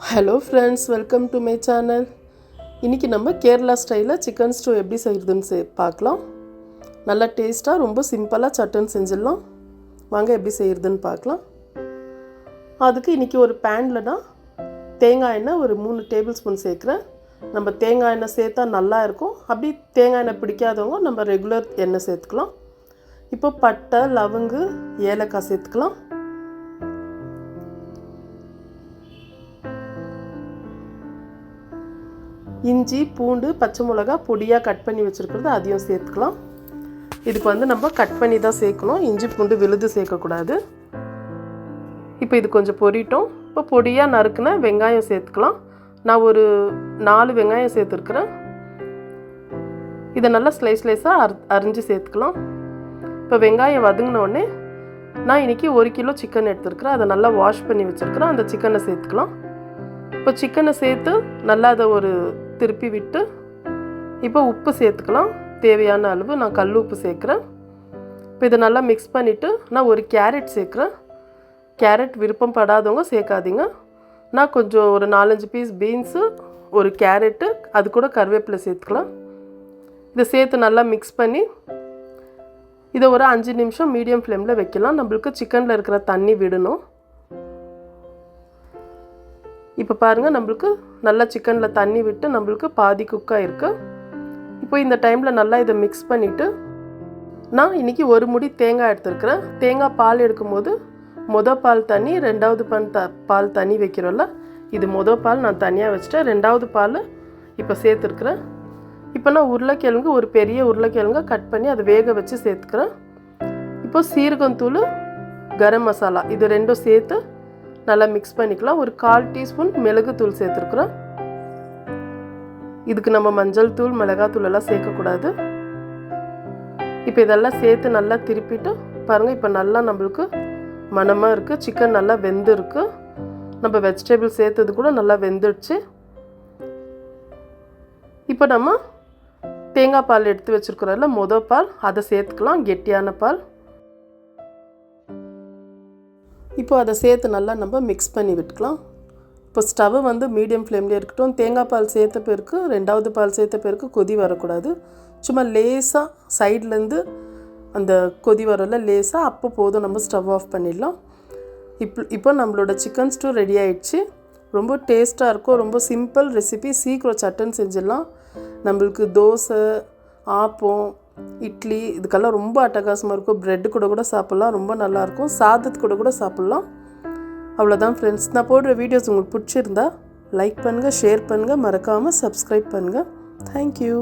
Hello friends, welcome to my channel. இன்றைக்கி நம்ம கேரளா ஸ்டைலில் சிக்கன் ஸ்டூ எப்படி செய்கிறதுன்னு பார்க்கலாம். நல்லா டேஸ்ட்டாக ரொம்ப சிம்பிளாக சட்டன் செஞ்சிடலாம். வாங்க எப்படி செய்கிறதுன்னு பார்க்கலாம். அதுக்கு இன்றைக்கி ஒரு பேனில் நான் தேங்காய் எண்ணெய் ஒரு 3 டேபிள் ஸ்பூன் சேர்க்குறேன். நம்ம தேங்காய் எண்ணெய் சேர்த்தா நல்லா இருக்கும். அப்படி தேங்காய் எண்ணெய் பிடிக்காதவங்க நம்ம ரெகுலர் எண்ணெய் சேர்த்துக்கலாம். இப்போ பட்டை, லவங்கு, ஏலக்காய் சேர்த்துக்கலாம். இஞ்சி, பூண்டு, பச்சை மிளகா பொடியாக கட் பண்ணி வச்சுருக்கிறது அதையும் சேர்த்துக்கலாம். இதுக்கு நம்ம கட் பண்ணி தான் சேர்க்கணும். இஞ்சி பூண்டு விழுது சேர்க்கக்கூடாது. இப்போ இது கொஞ்சம் பொரிட்டோம். இப்போ பொடியாக நறுக்குன வெங்காயம் சேர்த்துக்கலாம். நான் ஒரு 4 வெங்காயம் சேர்த்துருக்குறேன். இதை நல்லா ஸ்லைஸாக அரிஞ்சு சேர்த்துக்கலாம். இப்போ வெங்காயம் வதங்கினோடனே நான் இன்றைக்கி 1 கிலோ சிக்கன் எடுத்துருக்குறேன். அதை நல்லா வாஷ் பண்ணி வச்சுருக்குறேன். அந்த சிக்கனை சேர்த்துக்கலாம். இப்போ சிக்கனை சேர்த்து நல்லா அதை ஒரு திருப்பி விட்டு இப்போ உப்பு சேர்த்துக்கலாம். தேவையான அளவு நான் கல் உப்பு சேர்க்குறேன். இப்போ இதை நல்லா மிக்ஸ் பண்ணிவிட்டு நான் ஒரு கேரட் சேர்க்குறேன். கேரட் விருப்பம் படாதவங்க சேர்க்காதீங்க. நான் கொஞ்சம் ஒரு 4-5 பீஸ் பீன்ஸு, ஒரு கேரட்டு, அது கூட கருவேப்பிலை சேர்த்துக்கலாம். இதை சேர்த்து நல்லா மிக்ஸ் பண்ணி இதை ஒரு 5 நிமிஷம் மீடியம் ஃப்ளேமில் வைக்கலாம். நம்மளுக்கு சிக்கனில் இருக்கிற தண்ணி விடணும். இப்போ பாருங்கள், நம்மளுக்கு நல்லா சிக்கனில் தண்ணி விட்டு நம்மளுக்கு பாதி குக்காக இருக்குது. இப்போ இந்த டைமில் நல்லா இதை மிக்ஸ் பண்ணிவிட்டு நான் இன்றைக்கி ஒரு முடி தேங்காய் எடுத்துருக்குறேன். தேங்காய் பால் எடுக்கும்போது பால் தண்ணி, 2வது பால் தண்ணி வைக்கிறோம்ல, இது பால் நான் தனியாக வச்சுட்டேன். 2வது பால் இப்போ சேர்த்துருக்குறேன். இப்போ நான் உருளைக்கிழங்கு, ஒரு பெரிய உருளைக்கிழங்க கட் பண்ணி அதை வேக வச்சு சேர்த்துக்கிறேன். இப்போ சீரகத்தூள், கரம் மசாலா இது ரெண்டும் சேர்த்து நல்லா மிக்ஸ் பண்ணிக்கலாம். ஒரு 1/4 டீஸ்பூன் மிளகுத்தூள் சேர்த்துருக்குறோம். இதுக்கு நம்ம மஞ்சள் தூள், மிளகாத்தூள் எல்லாம் சேர்க்கக்கூடாது. இப்போ இதெல்லாம் சேர்த்து நல்லா திருப்பிட்டு பாருங்கள், இப்போ நல்லா நம்மளுக்கு மணமாக இருக்குது. சிக்கன் நல்லா வெந்து இருக்குது. நம்ம வெஜிடபிள் சேர்த்தது கூட நல்லா வெந்துடுச்சு. இப்போ நம்ம தேங்காய் பால் எடுத்து வச்சுருக்கிறோம்ல, பால் அதை சேர்த்துக்கலாம். கெட்டியான பால். இப்போ அதை சேர்த்து நல்லா நம்ம மிக்ஸ் பண்ணி விட்டுக்கலாம். இப்போ ஸ்டவ் மீடியம் ஃப்ளேம்லேயே இருக்கட்டும். தேங்காய் பால் சேர்த்த பிறகு 2வது பால் சேர்த்த பிறகு கொதி வரக்கூடாது. சும்மா லேசாக சைட்லேருந்து அந்த கொதி வரல லேசாக, அப்போ போதும், நம்ம ஸ்டவ் ஆஃப் பண்ணிடலாம். இப்போ நம்மளோட சிக்கன் ஸ்டூ ரெடி ஆகிடுச்சு. ரொம்ப டேஸ்ட்டாக இருக்கும். ரொம்ப சிம்பிள் ரெசிபி. சீக்கிரம் சட்டன் செஞ்சிடலாம். நம்மளுக்கு தோசை, ஆப்பம், இட்லி இதுக்கெல்லாம் ரொம்ப அட்டகாசமாக இருக்கும். ப்ரெட்டு கூட சாப்பிட்லாம். ரொம்ப நல்லாயிருக்கும். சாதத்து கூட சாப்பிட்லாம். அவ்வளோதான் ஃப்ரெண்ட்ஸ். நான் போடுற வீடியோஸ் உங்களுக்கு பிடிச்சிருந்தா லைக் பண்ணுங்கள், ஷேர் பண்ணுங்கள், மறக்காமல் சப்ஸ்கிரைப் பண்ணுங்கள். தேங்க்யூ.